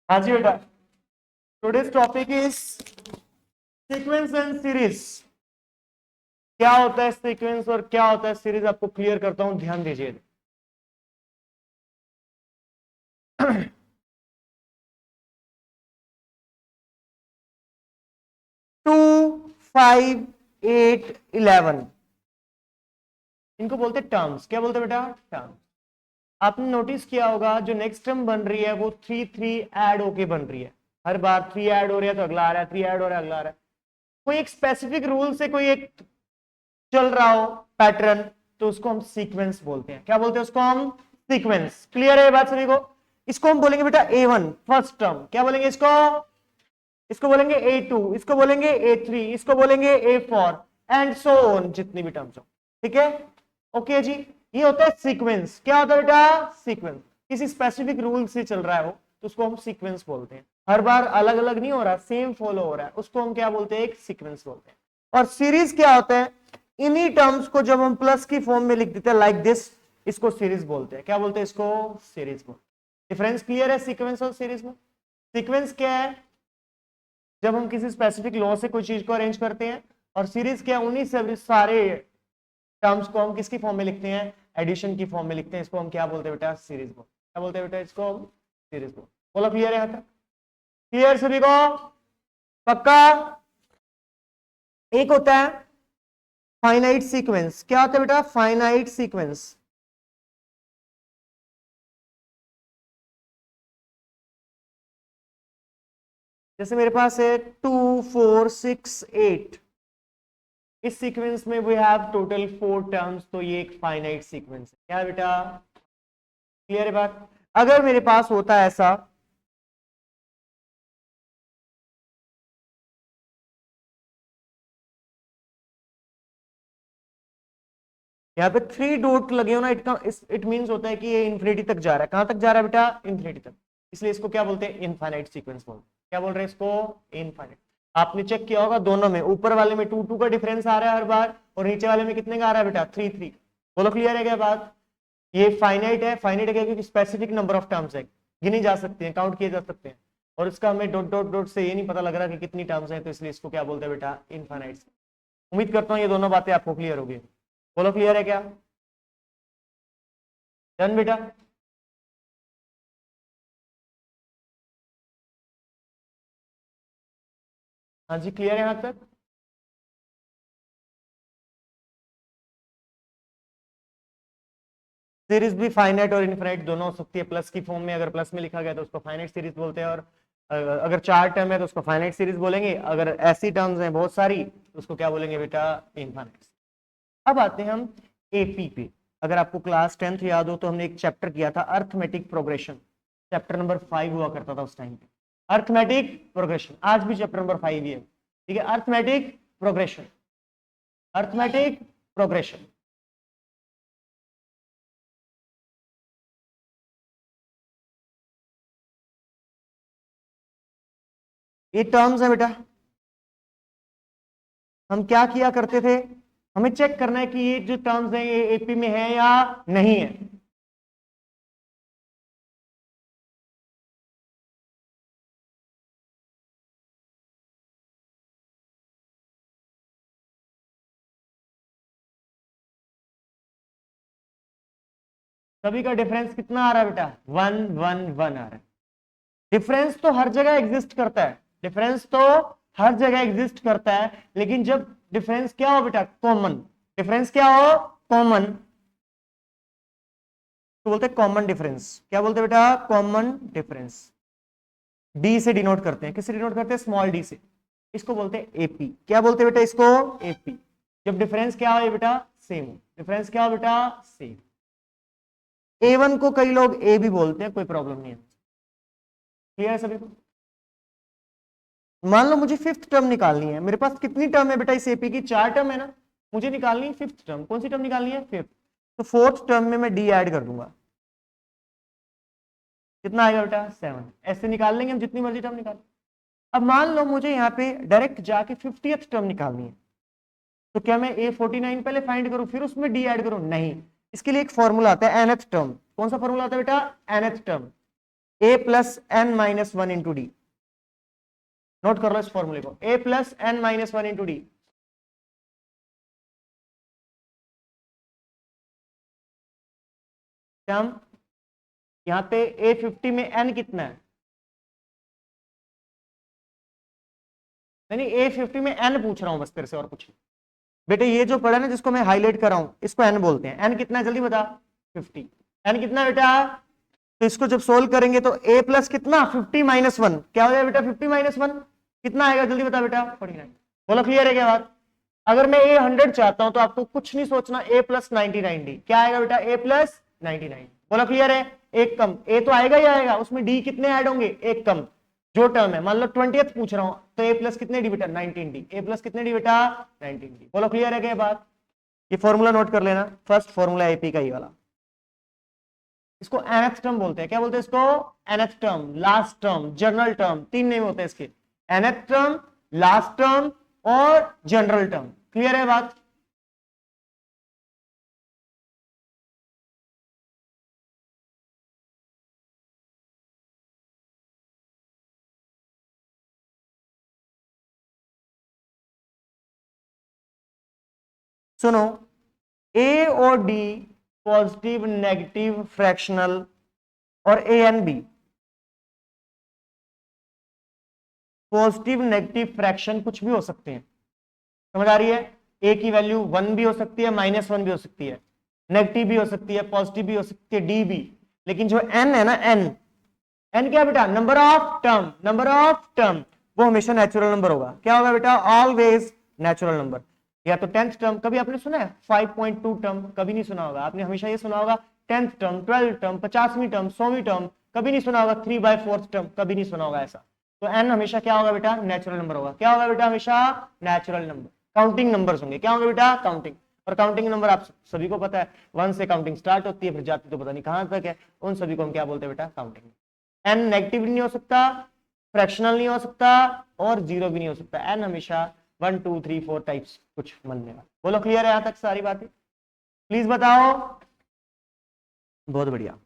हाँ जी बेटा, today's topic is sequence and series. क्या होता है सीक्वेंस और क्या होता है सीरीज, आपको क्लियर करता हूं, ध्यान दीजिए। 2, 5, 8, 11 इनको बोलते हैं टर्म्स। क्या बोलते हैं बेटा? टर्म्स। आपने नोटिस किया होगा जो नेक्स्ट टर्म बन रही है वो 3 ऐड होके बन रही है। हर बार 3 ऐड हो रही है तो अगला आ रहा है, 3 ऐड हो रहा है अगला आ रहा है। कोई एक स्पेसिफिक रूल से कोई एक चल रहा हो पैटर्न, तो उसको हम सीक्वेंस बोलते हैं। क्या बोलते हैं उसको? हम सीक्वेंस। क्लियर है ये बात सभी को? इसको हम बोलेंगे बेटा A1 फर्स्ट टर्म। क्या बोलेंगे इसको? इसको बोलेंगे A2, इसको बोलेंगे A3, इसको बोलेंगे A4 एंड सो ऑन, जितनी भी टर्म्स हो। ठीक है, ओके जी। ये होता है सीक्वेंस। क्या होता है बेटा? सीक्वेंस। किसी स्पेसिफिक रूल से चल रहा है वो, तो उसको हम सीक्वेंस बोलते हैं। हर बार अलग अलग नहीं हो रहा, सेम फॉलो हो रहा है, उसको हम क्या बोलते हैं? एक सीक्वेंस बोलते हैं। और सीरीज क्या होता है? इन्हीं टर्म्स को जब हम प्लस की फॉर्म में लिख देते हैं लाइक दिस, इसको सीरीज बोलते हैं। क्या बोलते हैं इसको? सीरीज बोलते हैं। डिफरेंस क्लियर है सीक्वेंस और सीरीज में? सीक्वेंस क्या है? जब हम किसी स्पेसिफिक लॉ से कोई चीज को अरेंज करते हैं। और सीरीज क्या? उन्हीं से सारे टर्म्स को हम किसकी फॉर्म में लिखते हैं? एडिशन की फॉर्म में लिखते हैं। इसको हम क्या बोलते हैं बेटा? सीरीज बोल। क्या बोलते हैं बेटा इसको? हम सीरीज बोल। बोलो क्लियर है यहां तक? क्लियर सभी को? पक्का? एक होता है फाइनाइट सीक्वेंस। क्या होता है बेटा? Finite sequence. जैसे मेरे पास है 2, 4, 6, 8। इस सीक्वेंस में वी हैव टोटल 4 टर्म्स, तो ये एक फाइनाइट सीक्वेंस है। क्या बेटा? क्लियर है बात? अगर मेरे पास होता है ऐसा, यहाँ पे 3 डॉट लगे हो ना, इट मींस होता है कि ये इंफिनिटी तक जा रहा है। कहां तक जा रहा है बेटा? इंफिनिटी तक। इसलिए इसको क्या बोलते हैं? इनफाइनाइट सीक्वेंस बोलते हैं। क्या बोल रहे हैं इसको? इनफाइनाइट। आपने चेक किया होगा दोनों में, ऊपर वाले में 2 2 का डिफरेंस आ रहा है हर बार, और नीचे वाले में कितने का आ रहा है बेटा? 3 3। बोलो क्लियर है क्या बात? ये फाइनाइट है। फाइनाइट है क्या? क्योंकि स्पेसिफिक नंबर ऑफ टर्म्स है, गिनी जा सकते हैं, काउंट किए जा सकते हैं। और इसका हमें डॉट डॉट डॉट से ये नहीं पता लग रहा कि कितनी टर्म्स हैं, तो इसलिए इसको क्या बोलते हैं बेटा? इनफाइनाइट। उम्मीद करता हूं ये दोनों बातें आपको क्लियर होगी। बोलो क्लियर है क्या? डन बेटा? हाँ जी, क्लियर है यहां तक? सीरीज भी फाइनाइट और इनफाइनाइट दोनों हो सकती है। प्लस की फॉर्म में अगर प्लस में लिखा गया तो उसको फाइनाइट सीरीज बोलते हैं, और अगर 4 टर्म है तो उसको फाइनाइट सीरीज बोलेंगे। अगर ऐसी टर्म्स हैं बहुत सारी तो उसको क्या बोलेंगे बेटा? इनफाइनाइट। अब आते हैं हम एपी पे। अगर आपको क्लास 10th याद हो तो हमने एक चैप्टर किया था अर्थमेटिक प्रोग्रेशन। चैप्टर नंबर 5 हुआ करता था उस टाइम पे, अर्थमेटिक प्रोग्रेशन। आज भी चैप्टर नंबर 5 ही है। ठीक है, अर्थमेटिक प्रोग्रेशन, अर्थमेटिक प्रोग्रेशन। ये टर्म्स है बेटा। हम क्या किया करते थे? हमें चेक करना है कि ये जो टर्म्स हैं ये एपी में है या नहीं है। सभी का डिफरेंस कितना आ रहा है बेटा? 1 1 1 आ रहा है। डिफरेंस तो हर जगह एग्जिस्ट करता है, डिफरेंस तो हर जगह एग्जिस्ट करता है, लेकिन जब डिफरेंस क्या हो बेटा? कॉमन। डिफरेंस क्या हो? कॉमन, तो बोलते हैं कॉमन डिफरेंस। क्या बोलते हैं बेटा? Common difference. डी से डिनोट करते हैं। किससे डिनोट करते हैं? स्मॉल डी से। इसको बोलते हैं एपी। क्या बोलते हैं बेटा इसको? एपी। जब डिफरेंस क्या हो बेटा? सेम। डिफरेंस क्या हो बेटा? सेम। A1 को कई लोग ए भी बोलते हैं, कोई प्रॉब्लम नहीं है। क्लियर है सभी को? मान लो मुझे फिफ्थ टर्म निकालनी है। मेरे पास कितनी टर्म है बेटा इस एपी की? 4 टर्म है ना। मुझे निकालनी है फिफ्थ टर्म। कौन सी टर्म निकालनी है? फिफ्थ। तो फोर्थ टर्म में मैं डी ऐड कर दूंगा। कितना आएगा बेटा? 7। ऐसे निकाल लेंगे हम, जितनी मर्जी टर्म निकाल। अब मान लो मुझे यहाँ पे डायरेक्ट जाके 50th टर्म निकालनी है, तो क्या मैं A49 पहले फाइंड करूं फिर उसमें डी ऐड करूं? नहीं। इसके लिए एक फॉर्मूला आता है nth टर्म। कौन सा फॉर्मूला आता है बेटा? nth term. A plus N minus one into d. Note कर लो इस फॉर्मूले को, a plus N minus one into d. हम यहां पे A50 में n कितना है? नहीं, A50 में n पूछ रहा हूं बस तेरे से, और कुछ नहीं। बेटे ये जो पढ़ा ना, जिसको मैं हाईलाइट कर रहा हूं, इसको n बोलते हैं। n कितना है जल्दी बता? 50। n कितना है बेटा? तो इसको जब सोल्व करेंगे तो a प्लस कितना 50 माइनस वन, क्या हो जाएगा बेटा? 50 माइनस वन कितना आएगा जल्दी बता बेटा? 49। बोलो क्लियर है क्या बात? अगर मैं a 100 चाहता हूं तो आपको कुछ नहीं सोचना, a प्लस 99 डी। क्या आएगा बेटा? a plus 99। बोलो क्लियर है? एक कम a तो आएगा ही आएगा, उसमें d कितने ऐड होंगे? एक कम। जो टर्म है, मान लो 20th पूछ रहा हूं, तो a प्लस कितने डी बेटा? 19 डी। a प्लस कितने डी बेटा? 19 डी। बोलो क्लियर है क्या बात? ये फॉर्मूला नोट कर लेना, फर्स्ट फॉर्मूला एपी का ही वाला। इसको nth टर्म बोलते हैं। क्या बोलते हैं इसको? nth term, last term, general term. तीन नेम होते हैं इसके, nth टर्म, लास्ट टर्म और जनरल टर्म। क्लियर है बात? सुनो, ए और डी पॉजिटिव, नेगेटिव, फ्रैक्शनल, और a and b positive, negative, fraction कुछ भी हो सकते हैं। समझ आ रही है? ए की वैल्यू 1 भी हो सकती है, -1 भी हो सकती है, नेगेटिव भी हो सकती है, पॉजिटिव भी हो सकती है, डी भी। लेकिन जो एन है ना, एन, एन क्या बेटा? Number of term. Number of term वो हमेशा नेचुरल नंबर होगा। क्या होगा बेटा? Always natural number. या तो 10th टर्म, कभी आपने सुना है 5.2 टर्म? कभी नहीं सुना होगा आपने। हमेशा ये सुना होगा 10th टर्म, 12th टर्म, 50वीं टर्म, 100वीं टर्म। कभी नहीं सुना होगा 3/4 टर्म, कभी नहीं सुना होगा ऐसा। तो एन हमेशा क्या होगा बेटा? नेचुरल नंबर होगा। क्या होगा बेटा? हमेशा नेचुरल नंबर। काउंटिंग नंबर्स होंगे। क्या होंगे बेटा? काउंटिंग। और काउंटिंग नंबर आप सभी को पता है, 1 से काउंटिंग स्टार्ट होती है, फिर जाती तो पता नहीं कहां तक है। उन सभी को हम क्या बोलते हैं बेटा? काउंटिंग। एन नेगेटिव नहीं हो सकता, फ्रैक्शनल नहीं हो सकता, और जीरो भी नहीं हो सकता। एन हमेशा 1 2 3 4 टाइप्स कुछ बनने वाला। बोलो क्लियर है यहां तक सारी बातें? प्लीज बताओ। बहुत बढ़िया।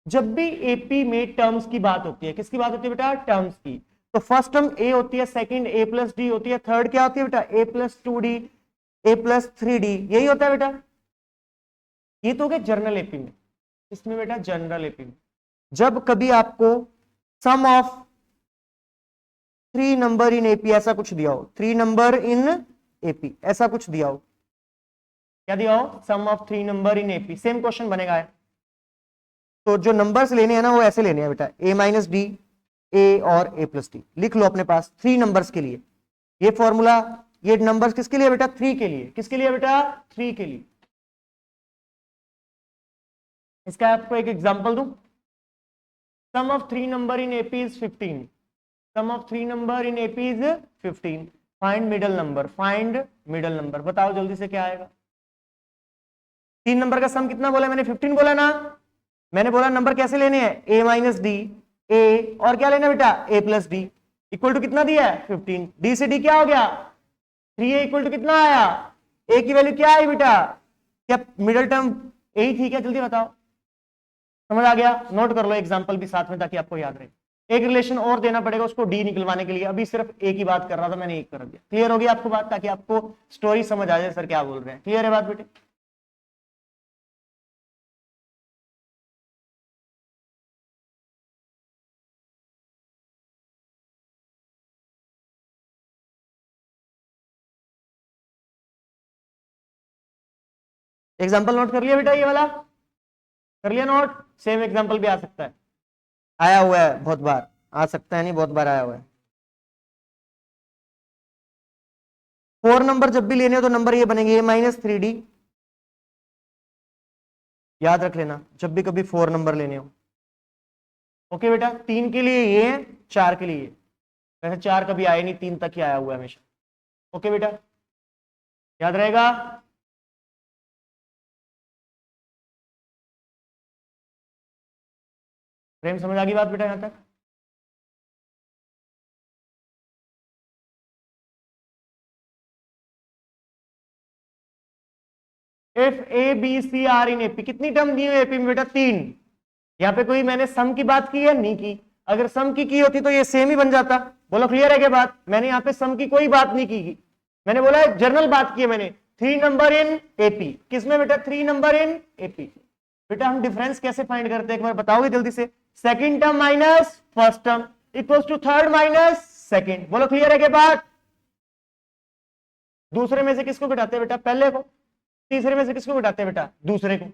जब भी एपी में टर्म्स की बात होती है, किसकी बात होती है बेटा? टर्म्स की। तो फर्स्ट टर्म ए होती है, सेकंड ए प्लस डी होती है, थर्ड क्या होती है बेटा? ए प्लस 2 डी, ए प्लस 3 डी। यही होता है बेटा। ये तो हो गया जनरल एपी में। इसमें बेटा जनरल एपी में जब कभी आपको सम ऑफ 3 नंबर इन एपी ऐसा कुछ दिया हो, 3 नंबर इन एपी ऐसा कुछ दिया हो, क्या दिया हो? Sum of 3 number in AP, same question बनेगा है। तो जो नंबर्स लेने हैं ना, वो ऐसे लेने हैं बेटा, ए माइनस डी, ए और ए प्लस डी। लिख लो अपने पास 3 नंबर्स के लिए ये फॉर्मूला। ये नंबर्स किसके लिए बेटा? 3 के लिए। किसके लिए बेटा? 3 के लिए। इसका आपको एक एग्जांपल दूं। Sum of 3 number in AP is 15। Sum of 3 number in AP is 15। Find middle number. Find middle number. बताओ जल्दी से क्या आएगा? 3 नंबर का सम कितना बोला मैंने? 15 बोला ना। मैंने बोला नंबर कैसे लेने हैं? ए माइनस डी, ए और क्या लेना बेटा? ए प्लस डी। इक्वल टू कितना दिया है? 15। डी से डी क्या हो गया? 3a इक्वल टू कितना आया? ए की वैल्यू क्या आई बेटा? क्या मिडिल टर्म यही थी क्या? जल्दी बताओ। समझ आ गया? नोट कर लो एग्जांपल भी साथ में ताकि आपको याद रहे। एक रिलेशन और देना पड़ेगा उसको डी निकलवाने के लिए। अभी सिर्फ ए की बात कर रहा था, मैंने एक कर दिया। क्लियर होगी आपको बात? ताकि आपको स्टोरी समझ आ जाए सर क्या बोल रहे हैं। क्लियर है बात बेटे? एग्जाम्पल नोट कर लिया बेटा? ये वाला कर लिया नोट? सेम एग्जाम्पल भी आ सकता है, आया हुआ है बहुत बार, आ सकता है नहीं, बहुत बार आया हुआ है। 4 नंबर जब भी लेने हो तो नंबर ये बनेंगे, ए माइनस 3 डी। याद रख लेना जब भी कभी 4 नंबर लेने हो। ओके बेटा? 3 के लिए ये है, 4 के लिए ये। वैसे 4 कभी आए नहीं, 3 तक ही आया हुआ है हमेशा। ओके बेटा? याद रहेगा? प्रेम समझ आ गई बात बेटा यहां तक? If A B C are in AP, कितनी टर्म दी हुई एपी में बेटा? 3। यहाँ पे कोई मैंने सम की बात की है नहीं की, अगर सम की होती तो ये सेम ही बन जाता। बोलो क्लियर है क्या बात? मैंने यहाँ पे सम की कोई बात नहीं की, मैंने बोला जनरल बात की है मैंने। 3 नंबर इन एपी, किसमें बेटा? 3 नंबर इन एपी। बेटा हम डिफरेंस कैसे फाइंड करते हैं एक बार बताओगे जल्दी से? Second term minus first term equals to third minus second. बोलो क्लियर है क्या बात? दूसरे में से किसको घटाते हैं बेटा? पहले को। तीसरे में से किसको घटाते हैं बेटा? दूसरे को।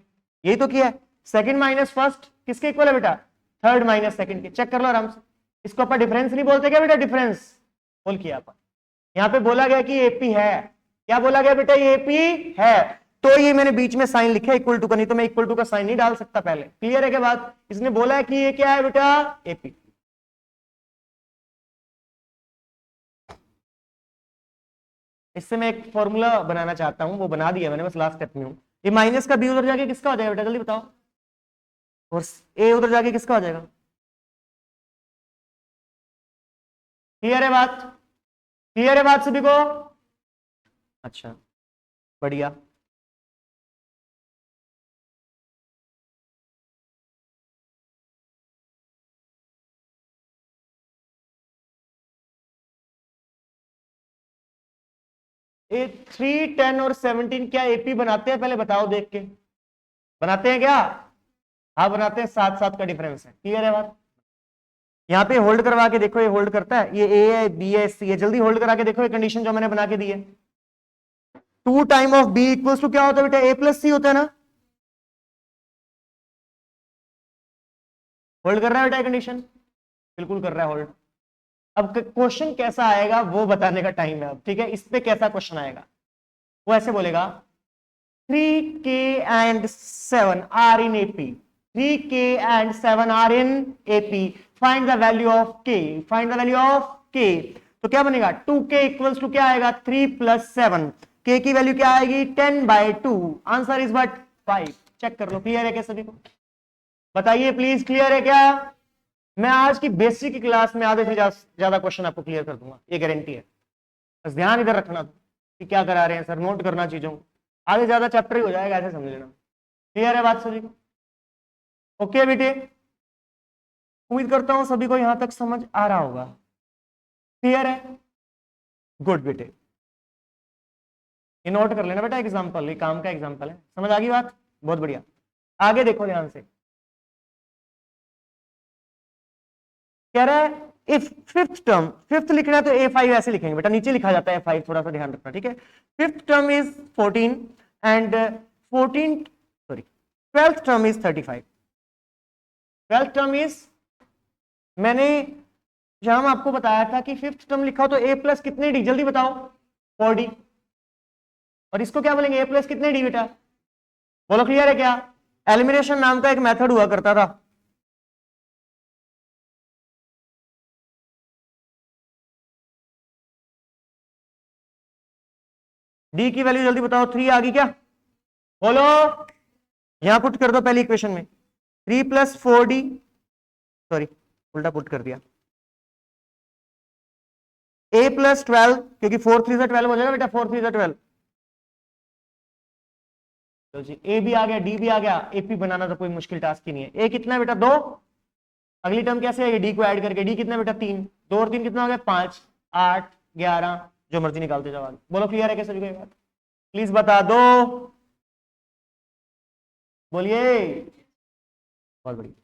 यही तो किया है। सेकंड माइनस फर्स्ट किसके इक्वल है बेटा? थर्ड माइनस सेकंड के। चेक कर लो आराम से। इसको अपन डिफरेंस नहीं बोलते क्या बेटा? डिफरेंस बोल किया अपन। यहां पे बोला गया कि एपी है। क्या बोला गया बेटा? ये एपी है, तो ये मैंने बीच में साइन लिखा इक्वल टू का, नहीं तो मैं इक्वल टू का साइन नहीं डाल सकता पहले। क्लियर है क्या बात? इसने बोला है कि ये क्या है बेटा? एपी। इससे मैं एक फॉर्मूला बनाना चाहता हूं, वो बना दिया मैंने, बस लास्ट स्टेप में हूं। ये माइनस का बी उधर जाके किसका हो जाएगा बेटा? जल्दी बताओ। और ए उधर जाके किसका हो जाएगा? क्लियर है बात? क्लियर है बात सभी को? अच्छा बढ़िया। ये 3, 10 और 17 क्या एपी बनाते हैं? पहले बताओ देख के। बनाते हैं क्या? हाँ बनाते हैं, 7 7 का डिफरेंस है। क्लियर है बात? यहाँ पे होल्ड करवा के देखो, ये होल्ड करता है, ये ए है, बी है, सी है। जल्दी होल्ड करा के देखो ये कंडीशन जो मैंने बना के दी है। 2 time of B equals to क्या होता है बेटा? ए प्लस सी होता है ना। होल्ड कर रहा है बेटा कंडीशन? बिल्कुल कर रहा है होल्ड। अब क्वेश्चन कैसा आएगा वो बताने का टाइम है अब, ठीक है? इस पे कैसा क्वेश्चन आएगा वो ऐसे बोलेगा, 3k and 7 are in AP. 3k and 7 are in AP. Find the value of k. Find the value of k. तो क्या बनेगा? 2k इक्वल्स टू क्या आएगा? 3 प्लस 7। k की वैल्यू क्या आएगी? 10/2। Answer is but 5। चेक कर लो। क्लियर है क्या सभी को? बताइए प्लीज, क्लियर है क्या? मैं आज की बेसिक की क्लास में आधे से ज्यादा क्वेश्चन आपको क्लियर कर दूंगा, ये गारंटी है। बस ध्यान इधर रखना कि क्या करा रहे हैं सर, नोट करना चीजों को। आगे ज्यादा चैप्टर ही हो जाएगा, ऐसे समझ लेना। क्लियर है बात सभी को? ओके बेटे, उम्मीद करता हूं सभी को यहां तक समझ आ रहा होगा। क्लियर है? गुड बेटे, ये नोट कर लेना बेटा। एग्जाम्पल, ये काम का एग्जाम्पल है। समझ आ गई बात? बहुत बढ़िया। आगे देखो ध्यान से, कह रहा है इफ फिफ्थ टर्म, फिफ्थ लिखना है तो A5 ऐसे लिखेंगे बेटा, नीचे लिखा जाता है A5, थोड़ा सा ध्यान रखना, ठीक है? Fifth term is 14 and 12th term is 35। 12th term is, मैंने जहां आपको बताया था कि फिफ्थ टर्म लिखा हो तो A प्लस कितने डी? जल्दी बताओ। 4D। और इसको क्या बोलेंगे? A प्लस कितने डी बेटा? बोलो क्लियर है क्या? एलिमिनेशन नाम का एक मेथड हुआ करता था। डी की वैल्यू जल्दी बताओ। 3 आ गई क्या? बोलो। यहां पुट कर दो पहली इक्वेशन में, 3 प्लस 4D, सॉरी उल्टा पुट कर दिया, A प्लस 12, क्योंकि 4 3 से 12 हो जाएगा बेटा, 4 3 से 12। तो जी ए भी आ गया, डी भी आ गया। एपी बनाना तो कोई मुश्किल टास्क ही नहीं है। ए कितना है बेटा? 2। अगली टर्म कैसे आएगी? डी को ऐड करके। डी कितना बेटा? 3। 2 और 3 कितना हो गया? 5, 8, 11, जो मर्जी निकालते जाओ आगे। बोलो क्लियर है क्या सभी को ये बात? प्लीज बता दो, बोलिए। बहुत बढ़िया।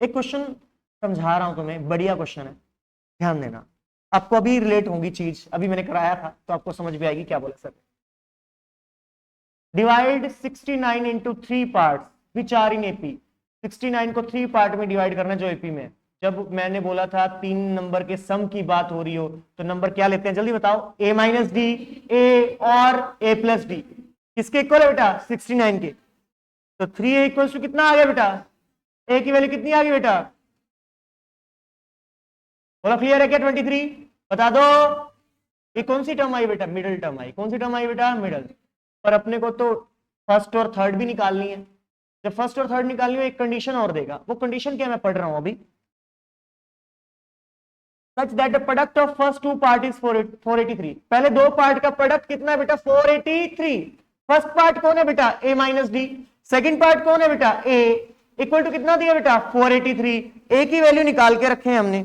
एक क्वेश्चन समझा रहा हूं तुम्हें, बढ़िया क्वेश्चन है, ध्यान देना। आपको अभी रिलेट होगी चीज, अभी मैंने कराया था तो आपको समझ भी आएगी क्या बोला sir. Divide 69 into 3 part which are in AP. 69 को 3 पार्ट में डिवाइड करना जो एपी में। जब मैंने बोला था 3 नंबर के सम की बात हो रही हो तो नंबर क्या लेते हैं? जल्दी बताओ। ए माइनस डी, ए और ए प्लस डी किसके इक्वल है बेटा? 69 के। तो 3a इक्वल्स टू कितना आ गया बेटा? ए की वैल्यू कितनी आ गई बेटा? बोला क्लियर है क्या? 23। बता दो ये कौन सी टर्म आई बेटा? मिडिल टर्म आई। कौन सी टर्म आई बेटा? मिडिल। पर अपने को तो फर्स्ट और थर्ड भी निकालनी है। जब फर्स्ट और थर्ड निकालनी हो एक कंडीशन और देगा। वो कंडीशन क्या मैं पढ़ रहा हूं अभी। Such that the product of first 2 part is 483। पहले 2 पार्ट का प्रोडक्ट कितना है बेटा? 483। फर्स्ट पार्ट कौन है बेटा? ए माइनस डी। सेकंड पार्ट कौन है बेटा, ए, इक्वल टू कितना दिया बेटा 483, ए की वैल्यू निकाल के रखे हैं हमने।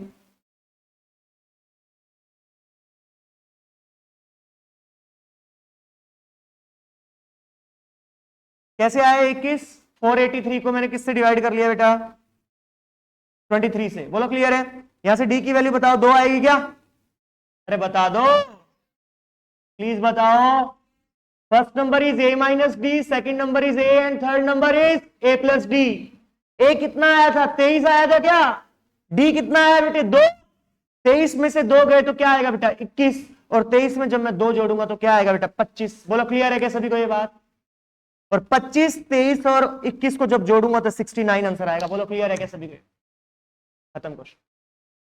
कैसे आया 21, 483 को मैंने किससे डिवाइड कर लिया बेटा 23 से, बोलो क्लियर है। यहां से डी की वैल्यू बताओ, 2 आएगी क्या, अरे बता दो प्लीज बताओ। First number is a minus d, second number is a and third number is a plus d. A कितना आया था 23 आया था क्या, डी कितना आया बेटे 2, 23 में से 2 गए तो क्या आएगा बेटा 21, और 23 में जब मैं 2 जोड़ूंगा तो क्या आएगा बेटा 25। बोलो क्लियर है क्या सभी को ये बात, और 25, 23 और 21 को जब जोड़ूंगा तो 69 आंसर आएगा। बोलो क्लियर है क्या सभी को, खत्म क्वेश्चन,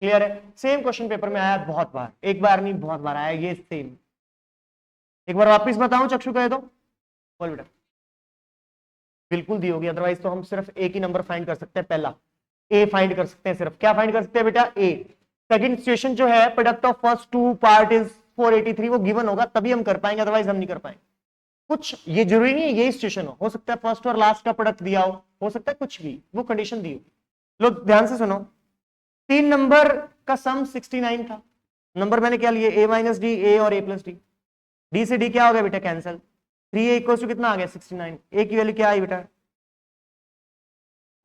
क्लियर है। सेम क्वेश्चन पेपर में आया बहुत बार, एक बार नहीं बहुत बार आया ये सेम। एक बार वापस बताऊं चक्षु कहे तो, बोल बेटा बिल्कुल दी होगी, अदरवाइज तो हम सिर्फ एक ही नंबर फाइंड कर सकते हैं, पहला ए फाइंड कर सकते हैं, सिर्फ क्या फाइंड कर सकते हैं बेटा ए। सेकंड सिचुएशन जो है product of first two part is 483, वो गिवन होगा तभी हम कर पाएंगे, अदरवाइज हम नहीं कर पाएंगे। कुछ ये जरूरी नहीं है यही सिचुएशन हो सकता है फर्स्ट और लास्ट का प्रोडक्ट दिया हो सकता है कुछ भी, वो कंडीशन दी हो। लोग ध्यान से सुनो, 3 नंबर का सम 69 था, नंबर मैंने क्या लिए ए माइनस डी, ए और ए प्लस डी, डी से डी क्या हो गया बेटा कैंसिल, 3a इक्वल टू कितना आ गया 69, ए की वैल्यू क्या आई बेटा।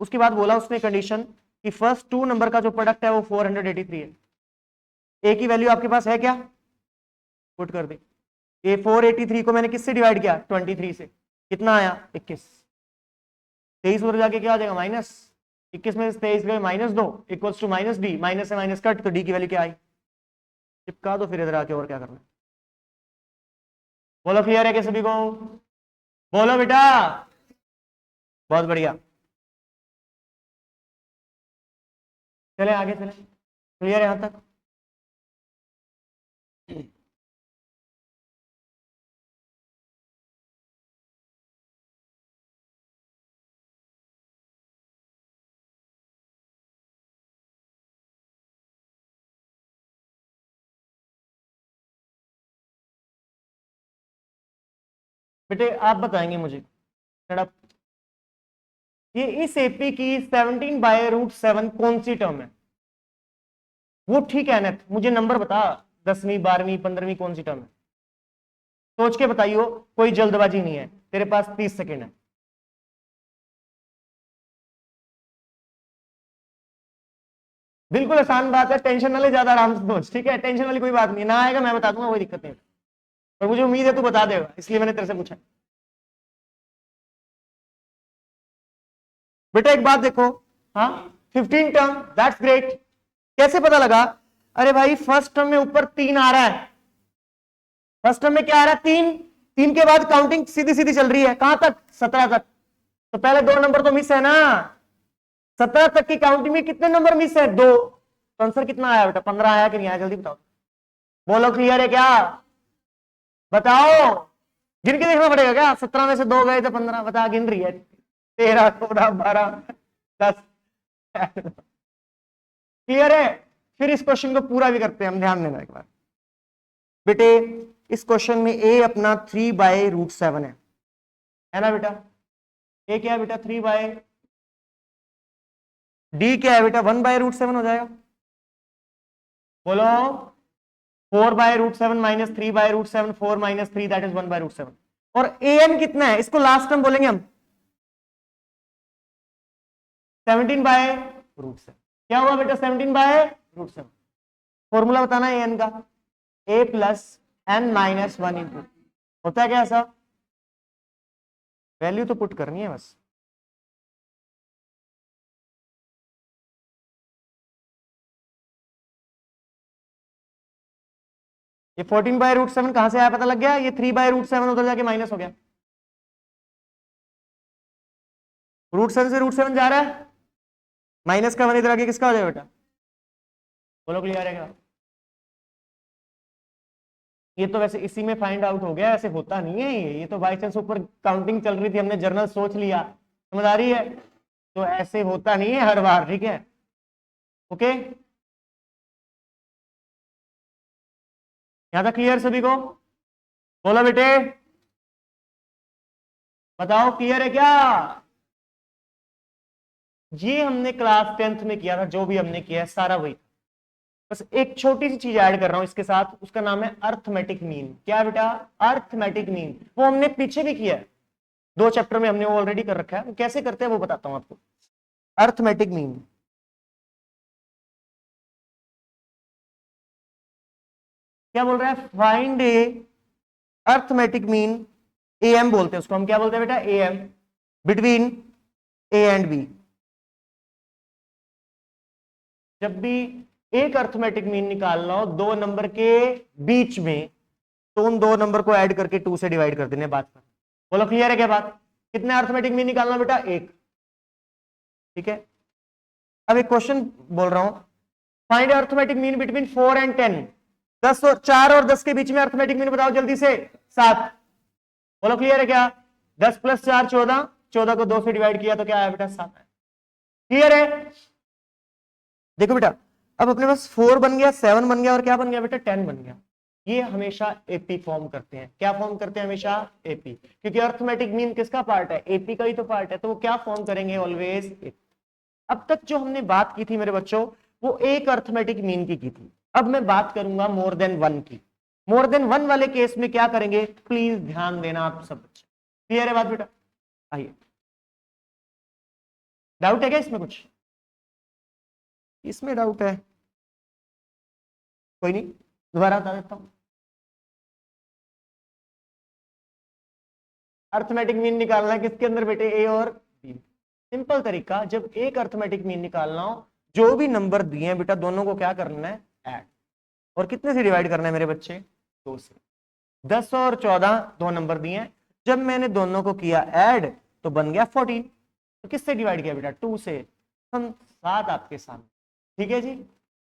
उसके बाद बोला उसने कंडीशन कि फर्स्ट 2 नंबर का जो प्रोडक्ट है वो 483 है, ए की वैल्यू आपके पास है क्या, पुट कर दी। ए 483 को मैंने किससे डिवाइड किया 23 से, कितना आया 21, 23 उधर जाके क्या आ जाएगा माइनस, 21 में 23 गए -2 equals to minus D, minus से माइनस कट, तो डी की वैल्यू क्या आई, चिपका दो फिर इधर आके, और क्या करना। बोलो क्लियर है क्या सभी को, बोलो बेटा, बहुत बढ़िया, चले आगे चले, क्लियर है यहां तक। बेटे आप बताएंगे मुझे, ये इस एपी की 17/√7 कौन सी टर्म है, वो ठीक है ना, मुझे नंबर बता, 10वीं 12वीं 15वीं कौन सी टर्म है, सोच के बताइयो, कोई जल्दबाजी नहीं है, तेरे पास 30 सेकेंड है। बिल्कुल आसान बात है, टेंशन ना ले, ज्यादा आराम से सोच, ठीक है, टेंशन वाली कोई बात नहीं, ना आएगा मैं बता दूंगा, कोई दिक्कत नहीं, पर मुझे उम्मीद है तू बता देगा, इसलिए मैंने तेरे से पूछा। बेटा एक बात देखो, हाँ 15 टर्म, दैट्स ग्रेट, कैसे पता लगा, अरे भाई फर्स्ट टर्म में ऊपर 3 आ रहा है, फर्स्ट टर्म में क्या आ रहा है 3, 3 के बाद काउंटिंग सीधी सीधी चल रही है, कहां तक 17 तक, तो पहले 2 नंबर तो मिस है ना, 17 तक की काउंटिंग में कितने नंबर मिस है 2, तो आंसर कितना आया बेटा 15 आया कि नहीं आया, जल्दी बताओ, बोलो क्लियर है क्या, बताओ, गिन के देखना पड़ेगा क्या, 17 में से 2 गए तो 15, बता गिन रही है, 13 14 12 10, क्लियर है। फिर इस क्वेश्चन को पूरा भी करते हैं हम, ध्यान देना एक बार बेटे, इस क्वेश्चन में ए अपना 3/√7 है ना बेटा, ए क्या है बेटा 3 डी क्या है बेटा 1/√7 हो जाएगा, बोलो 4/√7 माइनस 3/√7, 4 माइनस 3 दैट इज 1/√7, और ए एन कितना है, इसको लास्ट टर्म बोलेंगे हम 17/√7, क्या हुआ बेटा 17/√7, फॉर्मूला बताना है एन का, a plus N minus 1 into, होता है क्या ऐसा, वैल्यू तो पुट करनी है बस, ये 14/√7 कहां से आया पता लग गया, ये 3/√7 उधर जाके माइनस हो गया, √7 से √7 जा रहा है, माइनस का 1 इधर आके किसका हो जाएगा बेटा, बोलो क्लियर है क्या। ये तो वैसे इसी में फाइंड आउट हो गया, ऐसे होता नहीं है ये तो बाई चांस ऊपर काउंटिंग चल रही थी, हमने जर्नल सोच लिया, समझ आ रही है, तो ऐसे होता नहीं है हर बार, ठीक है, ओके, यहां तक क्लियर सभी को, बोलो बेटे, बताओ क्लियर है क्या, ये हमने क्लास 10th में किया था, जो भी हमने किया है सारा वही। बस एक छोटी सी चीज ऐड कर रहा हूं इसके साथ, उसका नाम है अर्थमेटिक मीन। क्या है बेटा? Arithmetic mean. वो हमने पीछे भी किया है, 2 चैप्टर में हमने वो ऑलरेडी कर रखा है। वो कैसे करते हैं वो बताता हूं आपको। अर्थमेटिक मीन क्या बोल रहा है? Find A arithmetic mean, A M बोलते हैं उसको हम। क्या बोलते हैं बेटा? A M, between A and B. जब भी एक अर्थमेटिक मीन निकालना हो दो नंबर के बीच में, तो उन दो नंबर को ऐड करके 2 से डिवाइड कर देने। बात कर, बोलो क्लियर है क्या बात? कितने अर्थमेटिक मीन निकालना बेटा? एक। ठीक है, अब एक क्वेश्चन बोल रहा हूं, find arithmetic mean between 4 and 10। 10 और 4 और 10 के बीच में अर्थमेटिक मीन बताओ जल्दी से। 7। बोलो क्लियर है क्या? 10 + 4 14, 14 को 2 से डिवाइड किया तो क्या आया बेटा? 7 है। क्लियर है? देखो बेटा, अब अपने पास 4 बन गया, 7 बन गया और क्या बन गया बेटा? 10 बन गया। ये हमेशा एपी फॉर्म करते हैं। क्या फॉर्म करते हैं? हमेशा एपी, क्योंकि अर्थमेटिक मीन किसका पार्ट है? एपी का ही तो पार्ट है। तो वो क्या फॉर्म करेंगे? Always AP. अब तक जो हमने बात की थी मेरे बच्चों, वो एक अर्थमेटिक मीन की थी। अब मैं बात करूंगा मोर देन वन की। मोर देन वन वाले केस में क्या करेंगे? प्लीज ध्यान देना आप सब बच्चे। क्लियर है बात बेटा? आइए, डाउट है क्या इसमें? कुछ इसमें डाउट है? कोई नहीं, दोबारा बता देता हूं। अर्थमेटिक मीन निकालना है किसके अंदर बेटे? ए और बी। सिंपल तरीका, जब एक अर्थमेटिक मीन निकालना हो, जो भी नंबर दिए हैं बेटा दोनों को क्या करना है? ऐड। और कितने से डिवाइड करना है मेरे बच्चे? 2 से। 10 और 14 दो नंबर दिए हैं, जब मैंने दोनों को किया ऐड तो बन गया 14। तो किससे डिवाइड किया बेटा? 2 से। हम 7 आपके सामने। ठीक है जी,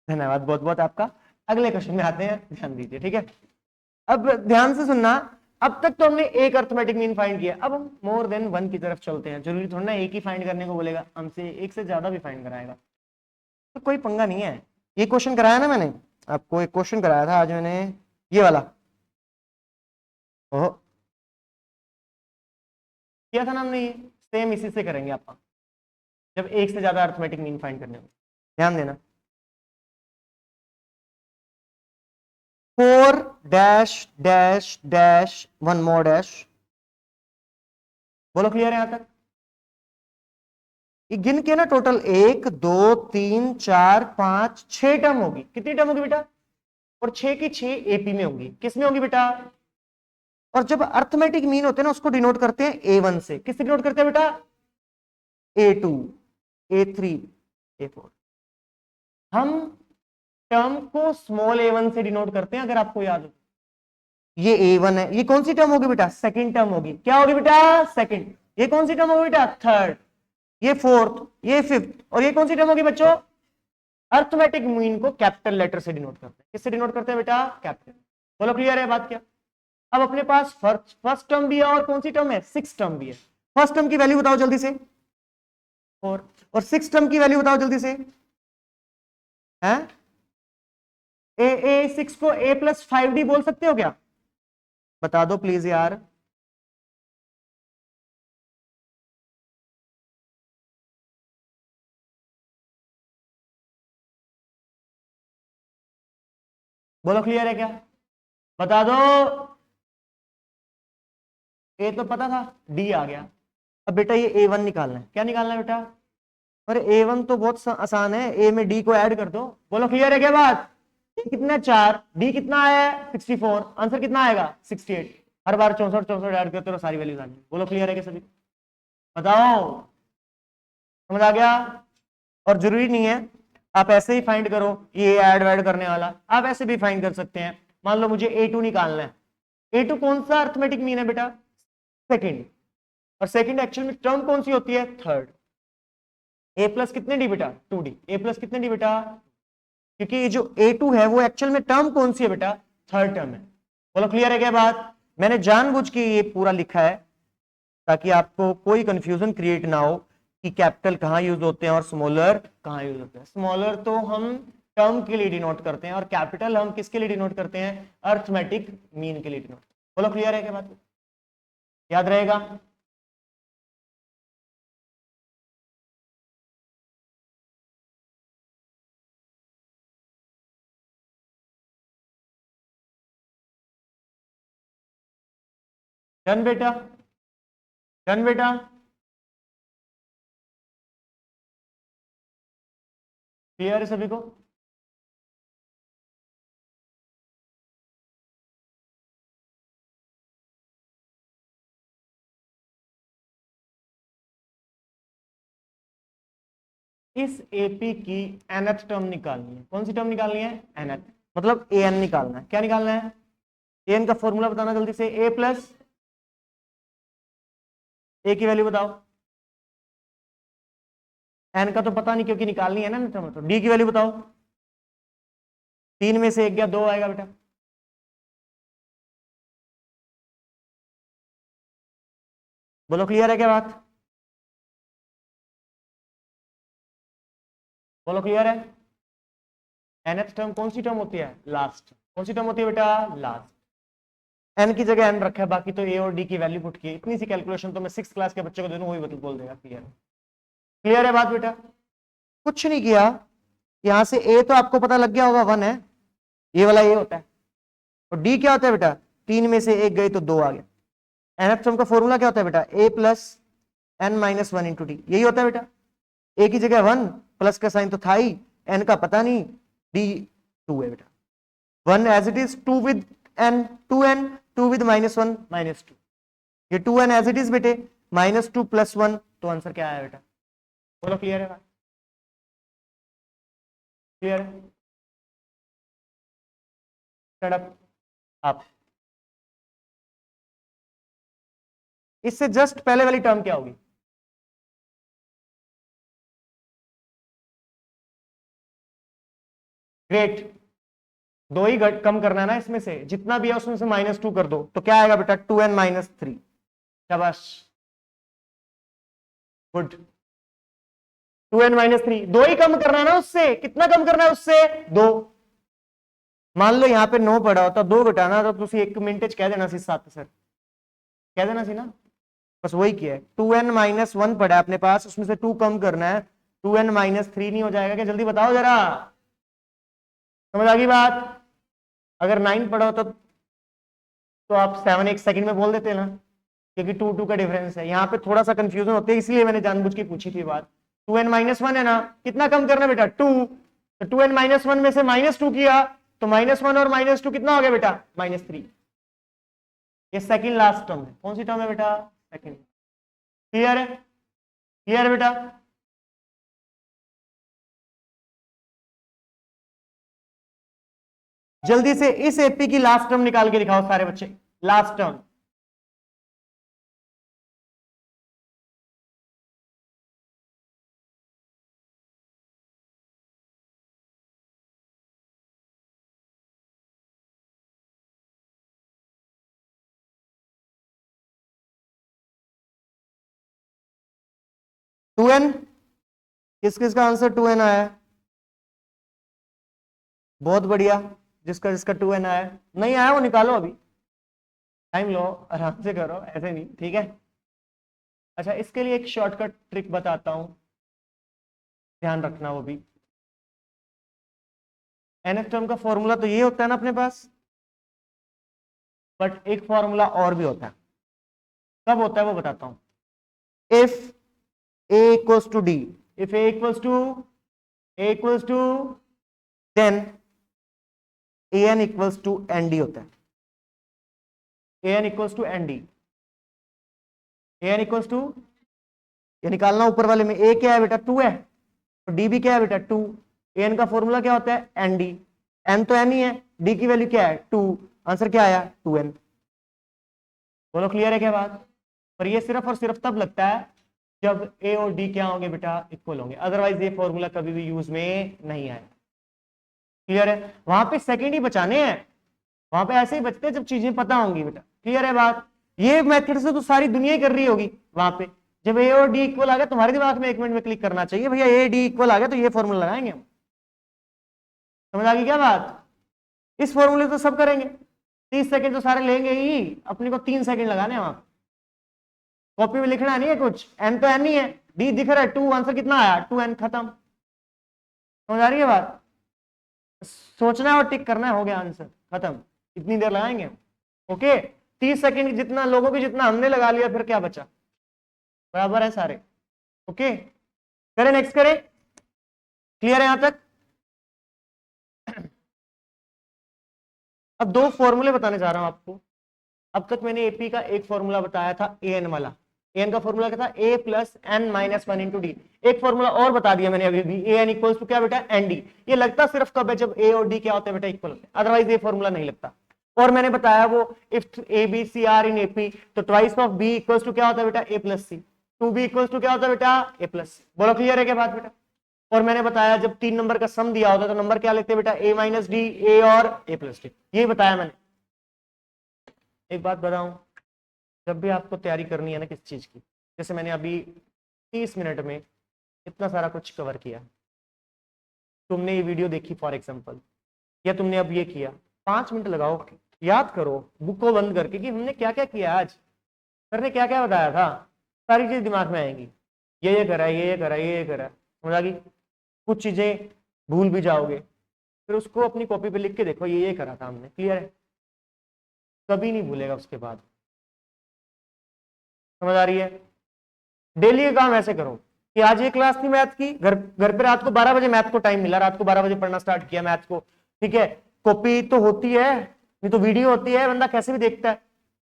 धन्यवाद बहुत बहुत आपका। अगले क्वेश्चन में आते हैं, ध्यान दीजिए। ठीक है, अब ध्यान से सुनना। अब तक तो हमने एक अर्थमेटिक मीन फाइंड किया, अब हम मोर देन वन की तरफ चलते हैं। जरूरी थोड़ा ना एक ही फाइंड करने को बोलेगा हमसे, एक से ज्यादा भी फाइंड कराएगा तो कोई पंगा नहीं है। ये क्वेश्चन कराया ना मैंने आपको, एक क्वेश्चन कराया था आज मैंने, ये वाला। ओहो, किया था ना हमने ये। सेम इसी से करेंगे आप, जब एक से ज्यादा अर्थमेटिक मीन फाइंड करने हो। ध्यान देना। 4 डैश डैश डैश 1 मोर डैश। बोलो क्लियर है यहां तक? ये गिन के ना टोटल 1 2 3 4 5 6 टर्म होगी। कितनी टर्म होगी बेटा? और 6 की 6 एपी में होगी। किस में होगी बेटा? और जब अर्थमेटिक मीन होते हैं ना, उसको डिनोट करते हैं A1 से। किससे डिनोट करते हैं बेटा? A2 A3 A4। हम टर्म को स्मॉल a1 से डिनोट करते हैं, अगर आपको याद हो। ये A1 है, ये कौन सी टर्म होगी बेटा? सेकंड टर्म होगी। क्या होगी बेटा? सेकंड। ये कौन सी टर्म होगी बेटा? थर्ड। ये फोर्थ, ये फिफ्थ, और ये कौन सी टर्म होगी बच्चों? अर्थमेटिक मीन को कैपिटल लेटर से डिनोट करते हैं। किससे डिनोट करते हैं बेटा? कैपिटल। बोलो क्लियर है बात क्या? अब अपने पास फर्स्ट टर्म भी है और कौन सी टर्म है? सिक्स टर्म भी है। फर्स्ट टर्म की वैल्यू बताओ जल्दी से। 4। और सिक्स टर्म की वैल्यू बताओ जल्दी से। है A6 को A+5D बोल सकते हो क्या? बता दो प्लीज यार। बोलो क्लियर है क्या? बता दो। ए तो पता था, डी आ गया। अब बेटा ये A1 निकालना है। क्या निकालना है बेटा? अरे A1 तो बहुत आसान है, ए में डी को ऐड कर दो। बोलो क्लियर है क्या बात? ए कितना? 4, डी कितना आया है? 64। आंसर कितना आएगा? 68। हर बार 64 64 ऐड करते हो, सारी वैल्यूज आ गई। बोलो क्लियर है क्या सभी? बताओ, समझ आ गया? और जरूरी नहीं है आप ऐसे ही फाइंड करो, ये ऐड वैड करने वाला, आप ऐसे भी फाइंड कर सकते हैं। मान लो मुझे A2 निकालना है। A2 कौन सा अर्थमेटिक मीन है बेटा? सेकंड। और सेकंड एक्चुअल में टर्म कौन सी होती है? थर्ड। A प्लस कितने डी बेटा? 2D। A प्लस कितने डी बेटा? क्योंकि ये जो A2 है वो एक्चुअल में टर्म कौन सी है बेटा? थर्ड टर्म है। बोलो क्लियर है क्या बात? मैंने जानबूझ के ये पूरा लिखा है ताकि आपको कोई कंफ्यूजन क्रिएट ना हो कि कैपिटल कहां यूज होते हैं और स्मॉलर कहां यूज होते हैं। स्मॉलर तो हम टर्म के लिए डिनोट करते हैं और कैपिटल हम किसके लिए डिनोट करते हैं? अर्थमेटिक मीन के लिए डिनोट। बोलो क्लियर है क्या बात? याद रहेगा? डन बेटा, डन बेटा। क्लियर है सभी को? इस एपी की nth टर्म निकालनी है। कौन सी टर्म निकालनी है? nth, मतलब an निकालना है। क्या निकालना है? an का फॉर्मूला बताना जल्दी से। a प्लस a की वैल्यू बताओ। n का तो पता नहीं क्योंकि निकालनी है ना टर्म, तो d की वैल्यू बताओ। 3 में से 1 गया, 2 आएगा बेटा। बोलो क्लियर है क्या बात? बोलो क्लियर है? nth टर्म कौन सी टर्म होती है? लास्ट। कौन सी टर्म होती है बेटा? लास्ट। n की जगह n रखा है, बाकी तो a और d की वैल्यू पुट की। इतनी सी कैलकुलेशन तो मैं 6th क्लास के बच्चे को दे दूं, वही बोल देगा। क्लियर? क्लियर है बात बेटा? कुछ नहीं किया, यहां से a तो आपको पता लग गया होगा 1 है, ये वाला a होता है। और d क्या होता है बेटा? 3 में से 1 गई तो 2 आ गया। nth टर्म का फॉर्मूला क्या होता है बेटा? a plus n minus 1 into D, यही होता है बेटा। a की जगह 1, प्लस का साइन तो था ही, n का पता नहीं, d 2 है बेटा। 1 as it is, 2 with n, 2n, 2 with minus 1 minus 2, ये 2n एज इट इज बेटे, माइनस 2 प्लस 1, तो आंसर क्या आया बेटा? बोलो क्लियर है? क्लियर है? आप इससे जस्ट पहले वाली टर्म क्या होगी? ग्रेट। दो ही कम करना है ना इसमें से, जितना भी है उसमें से -2 कर दो, तो क्या आएगा बेटा? 2n minus 3। शाबाश, गुड। 2n माइनस 3, दो ही कम करना है ना उससे। कितना कम करना है उससे? 2। मान लो यहाँ पे 9 पड़ा होता, 2 घटाना तो तुम 1 मिनट कह देना सी 7 सर, कह देना सी ना। बस वही किया है। 2n माइनस 1 पड़ा है अपने पास, उसमें से 2 कम करना है। 2n माइनस 3 नहीं हो जाएगा क्या? जल्दी बताओ जरा, समझ आ गई बात? अगर 9 पड़ा होता तो आप 7 एक सेकंड में बोल देते ना, क्योंकि 2 का डिफरेंस है। यहाँ पे थोड़ा सा कंफ्यूजन होता है, इसलिए मैंने जानबूझ के पूछी थी बात। 2n माइनस 1 है ना, कितना कम करना बेटा? 2। तो 2n माइनस 1 में से -2 किया, तो -1 और -2 कितना हो गया बेटा? -3। ये सेकंड लास्ट टर्म है। कौन सी टर्म है बेटा? सेकंड। क्लियर है? क्लियर है बेटा? जल्दी से इस एपी की लास्ट टर्म निकाल के दिखाओ सारे बच्चे, लास्ट टर्म। टू एन, किस किस का आंसर 2n आया है? बहुत बढ़िया, जिसका जिसका 2n आया है। नहीं आया वो निकालो, अभी टाइम लो, आराम से करो, ऐसे नहीं, ठीक है? अच्छा, इसके लिए एक शॉर्टकट ट्रिक बताता हूं, ध्यान रखना वो भी। nth टर्म का फॉर्मूला तो ये होता है ना अपने पास, बट एक फॉर्मूला और भी होता है। कब होता है वो बताता हूं। If a equals to d, if a equals to then an equals to nd होता है। an equals to nd, an equals to, ये निकालना ऊपर वाले में। a क्या है बेटा? 2 है, तो d भी क्या है बेटा? 2। an का फॉर्मूला क्या होता है? nd, n तो n ही है, d की वैल्यू क्या है? 2। आंसर क्या आया? 2n। बोलो क्लियर है क्या बात? पर ये सिर्फ और सिर्फ तब लगता है जब a और d क्या होंगे बेटा? इक्वल होंगे, अदरवाइज ये फॉर्मूला कभी भी यूज में नहीं आएगा। क्लियर है? वहां पे सेकंड ही बचाने हैं, वहां पे ऐसे ही बचते हैं जब चीजें पता होंगी बेटा। क्लियर है बात? ये मेथड से तो सारी दुनिया ही कर रही होगी। वहां पे जब ए और डी इक्वल आ गया, तुम्हारे दिमाग में 1 मिनट में क्लिक करना चाहिए, भैया ए डी इक्वल आ गया तो ये फॉर्मूला लगाएंगे हम। समझ आ गई क्या बात? इस फॉर्मूले तो सब करेंगे, 30 सेकंड तो सारे लेंगे ही, अपने को 3 सेकंड लगाने हैं वहां। कॉपी में लिखना नहीं है कुछ, एन तो एन ही है, डी दिख रहा है 2, आंसर कितना आया? 2n, खत्म। समझ आ रही है बात? सोचना है और टिक करना है, हो गया आंसर, खत्म। इतनी देर लगाएंगे, ओके? 30 सेकंड जितना लोगों की जितना हमने लगा लिया, फिर क्या बचा? बराबर है सारे। ओके, करें नेक्स्ट करें। क्लियर है यहां तक? अब दो फॉर्मूले बताने जा रहा हूं आपको। अब तक मैंने एपी का एक फॉर्मूला बताया था ए एन वाला। ए एन का फॉर्मूला क्या था? A plus N minus one into d. एक फॉर्मूला और बता दिया मैंने अभी भी, ए एन इक्वल्स टू क्या बेटा? N D. ये लगता सिर्फ कब है? जब ए और डी क्या होते हैं बेटा? इक्वल होते हैं, अदरवाइज ये फॉर्मूला नहीं लगता। और मैंने बताया वो if A B C are in AP तो twice of B equals to क्या होता है बेटा? ए plus c. Two b equals to क्या होता है बेटा? ए प्लस सी। बोलो क्लियर है क्या बात बेटा? और मैंने बताया जब 3 नंबर का सम दिया होता है तो नंबर क्या लेते हैं बेटा? ए माइनस डी, ए और ए प्लस डी। यही बताया मैंने। एक बात बताऊं, जब भी आपको तैयारी करनी है ना किस चीज की, जैसे मैंने अभी 30 मिनट में इतना सारा कुछ कवर किया, तुमने ये वीडियो देखी फॉर एग्जांपल, या तुमने अब ये किया, 5 मिनट लगाओ, याद करो बुक को बंद करके कि हमने क्या क्या किया आज, सर ने क्या क्या बताया था, सारी चीज दिमाग में आएंगी। ये करा, ये करा, ये करा, समझ आ गई? कुछ चीजें भूल भी जाओगे, फिर उसको अपनी कॉपी पे लिख के देखो, ये करा था हमने। क्लियर है? कभी नहीं भूलेगा उसके बाद। समझ आ रही है? डेली का काम ऐसे करो कि आज ये क्लास थी मैथ की, घर पे रात को 12 बजे मैथ को टाइम मिला, रात को 12 बजे पढ़ना स्टार्ट किया मैथ को, ठीक है? कॉपी तो होती है, नहीं तो वीडियो होती है, बंदा कैसे भी देखता है।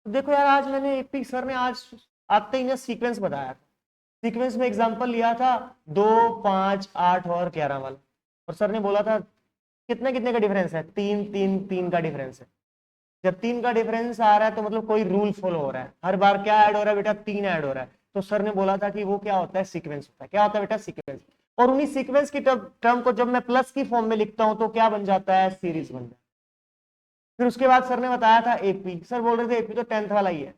तो देखो यार, आज मैंने एपी सर ने आज आते ही ना सीक्वेंस बताया था, सीक्वेंस में एग्जांपल लिया था 2, 5, 8 और 11 वाला, और सर ने बोला था कितने कितने का डिफरेंस है? 3, 3, 3 का डिफरेंस है। जब 3 का डिफरेंस आ रहा है तो मतलब कोई रूल फॉलो हो रहा है, हर बार क्या ऐड हो रहा है बेटा? 3 ऐड हो रहा है। तो सर ने बोला था कि वो क्या होता है? सीक्वेंस होता है। क्या होता है बेटा? सीक्वेंस। और उन्हीं सीक्वेंस की टर्म को जब मैं प्लस की फॉर्म में लिखता हूं तो क्या बन जाता है? सीरीज बन जाता है। फिर उसके बाद सर ने बताया था एपी, सर बोल रहे थे एपी तो 10th वाला ही है।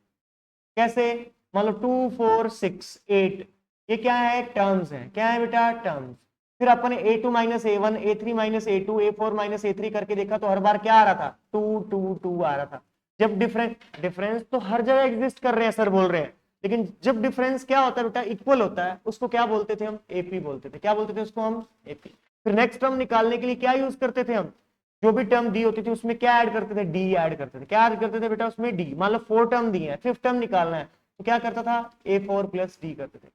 कैसे? मान लो 2, 4, 6, 8, ये क्या है? टर्म्स है। क्या है बेटा? टर्म्स। फिर अपन ने A2 minus A1, A3 minus A2, A4 minus A3 करके देखा तो हर बार क्या आ रहा था? 2, 2, 2 आ रहा था। जब डिफरेंस तो हर जगह एग्जिस्ट कर रहे हैं सर बोल रहे हैं, लेकिन जब डिफरेंस क्या होता है बेटा? इक्वल होता है, उसको क्या बोलते थे हम? एपी बोलते थे। क्या बोलते थे उसको हम? एपी। फिर नेक्स्ट टर्म निकालने के लिए क्या यूज करते थे हम? जो भी टर्म दी होती थी उसमें क्या ऐड करते थे? डी ऐड करते थे। क्या ऐड करते थे बेटा उसमें? डी। मान लो 4 टर्म दी है, 5th टर्म निकालना है तो क्या करता था? A4 प्लस डी करते थे।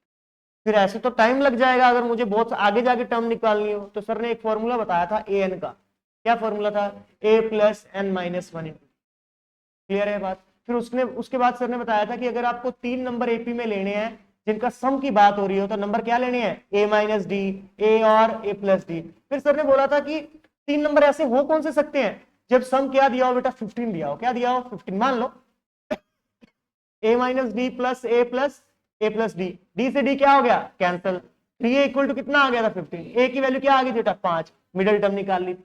फिर ऐसे तो टाइम लग जाएगा, अगर मुझे बहुत आगे जाके टर्म निकालनी हो तो सर ने एक फॉर्मूला बताया था ए एन का। क्या फॉर्मूला था? A plus N minus one. Clear है बात? फिर उसके बाद सर ने बताया था कि अगर आपको 3 नंबर एपी में लेने हैं जिनका सम की बात हो रही हो तो नंबर क्या लेने हैं? ए माइनस डी, ए और ए प्लस डी। फिर सर ने बोला था कि 3 नंबर ऐसे हो कौन से सकते हैं जब सम क्या दिया हो बेटा? 15 दिया हो। क्या दिया हो? 15। मान लो ए माइनस डी प्लस ए प्लस डी, डी से डी क्या हो गया? कैंसल। 3a इक्वल टू कितना आ गया था? 15। ए की वैल्यू क्या आ गई बेटा? 5। मिडिल टर्म निकाल ली।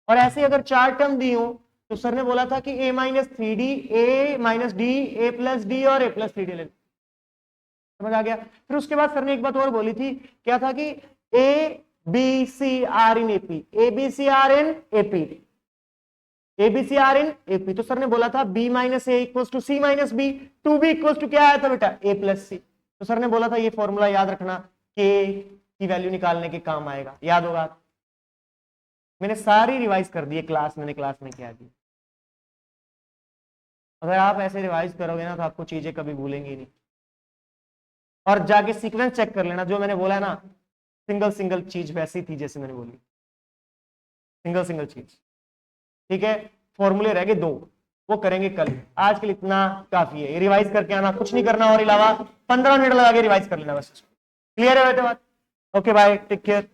और ऐसे अगर 4 टर्म दी हो तो सर ने बोला था कि a minus 3d, A minus D, A plus D और ए प्लस 3d ले। समझ आ गया? फिर उसके बाद सर ने एक बात और बोली थी, क्या था कि A B C are in AP, A B C are in AP, ABC are in AP. तो सर ने बोला था B minus A equal to C minus B, two B equal to क्या आया था बेटा? ए प्लस सी। तो sir ने बोला था ये फॉर्मूला याद रखना, के की वैल्यू निकालने के काम आएगा। याद होगा? मैंने सारी रिवाइज कर दी है क्लास, मैंने क्लास में क्या दी। अगर आप ऐसे रिवाइज करोगे ना तो आपको चीजें कभी भूलेंगी नहीं। और जाके सीक्वेंस चेक कर लेना, जो मैंने बोला है ना, सिंगल सिंगल चीज वैसी थी जैसे मैंने बोली, सिंगल सिंगल चीज। ठीक है? फॉर्मूले रह गए 2, वो करेंगे कल। आज के लिए इतना काफी है। ये रिवाइज करके आना, कुछ नहीं करना और अलावा 15 मिनट लगा के रिवाइज कर लेना बस। क्लियर है बेटे बात? Okay bye, take care.